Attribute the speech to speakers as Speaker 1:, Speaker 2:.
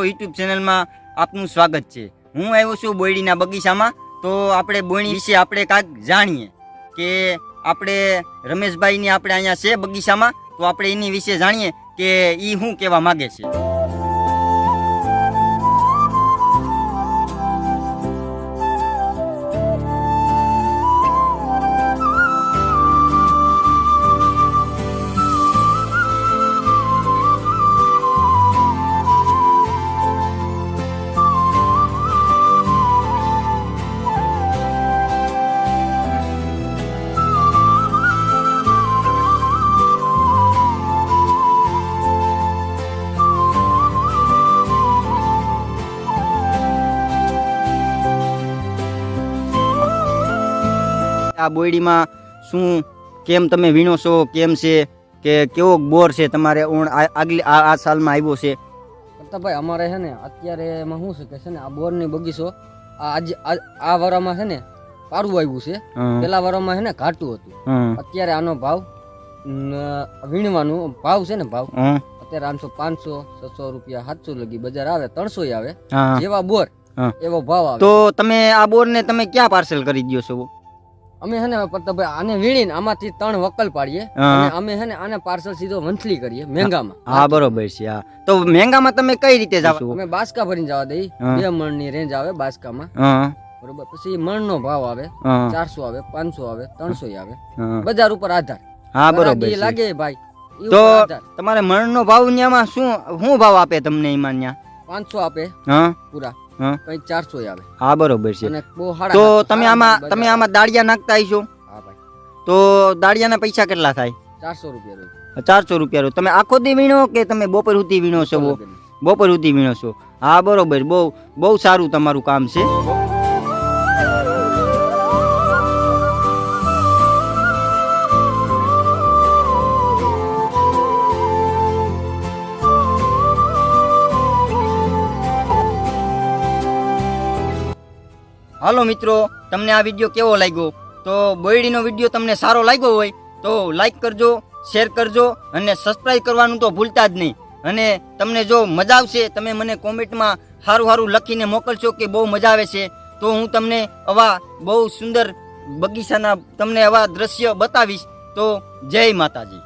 Speaker 1: મિત્રો યુટ્યુબ ચેનલમાં આપનું સ્વાગત છે। હું આવ્યો છું બોયડીના બગીચામાં। તો આપણે બોયડી વિશે આપણે કાંઈક જાણીએ કે આપણે રમેશભાઈની આપણે અહીંયા છે બગીચામાં, તો આપણે એની વિશે જાણીએ કે એ શું કહેવા માગે છે। આ બોયડીમાં શું કેમ તમે વીણો છો, કેમ છે કે કેવો બોર છે તમારે આગલી આ સાલમાં આવ્યો છે?
Speaker 2: ભાઈ અમારે છે ને અત્યારે એમાં શું છે કે છે ને આ બોરની બગીચો આ વરામાં છે ને પારું આવ્યું છે। પેલા વરામાં છે ને ઘાટું હતું। અત્યારે આનો ભાવ વીણવાનો ભાવ છે ને ભાવ અત્યારે 500 600 રૂપિયા 700 લગી બજાર આવે, 300 આવે, જેવા બોર એવો ભાવ આવે।
Speaker 1: તો તમે આ બોર ને તમે ક્યાં પાર્સલ કરી દો છો?
Speaker 2: અમે છે ને પ્રતાપભાઈ આને વીણીને આમાંથી 3 વકલ પાડીએ અને અમે છે ને આને પાર્સલ સીધો મંથલી કરીએ મેંગામાં।
Speaker 1: હા બરોબર છે। હા તો મેંગામાં તમે કઈ રીતે જાવ છો?
Speaker 2: અમે બાસકા ભરીને જવા દઈ, 2 મણની રેન્જ આવે બાસકામાં, બરોબર। પછી મણનો ભાવ આવે 400 આવે, 500 આવે, 300 આવે, બજાર ઉપર આધાર।
Speaker 1: હા બરોબર
Speaker 2: લાગે ભાઈ।
Speaker 1: તો તમારે મણનો ભાવ ન્યામાં શું ભાવ આપે તમને? એમાં ન્યા 500
Speaker 2: આપે પૂરા, કઈ 400 આવે।
Speaker 1: હા બરોબર છે। તો તમે આમાં દાળિયા નાખતા હશો?
Speaker 2: હા ભાઈ।
Speaker 1: તો દાળિયાના પૈસા કેટલા થાય?
Speaker 2: 400 રૂપિયા રોજ।
Speaker 1: 400 રૂપિયા રોજ। તમે આખો દી વીણો કે તમે બપોર સુધી વીણો છો? બપોર સુધી વીણો છો। હા બરોબર, બહુ સારું તમારું કામ છે। હાલો મિત્રો, તમને આ વિડીયો કેવો લાગ્યો? તો બોયડીનો વિડીયો તમને સારો લાગ્યો હોય તો લાઈક કરજો, શેર કરજો અને સબસ્ક્રાઈબ કરવાનું તો ભૂલતા જ નહીં। અને તમને જો મજા આવશે તમે મને કોમેન્ટમાં સારું લખીને મોકલશો કે બહુ મજા આવે છે, તો હું તમને આવા બહુ સુંદર બગીચાના તમને આવા દ્રશ્ય બતાવીશ। તો જય માતાજી।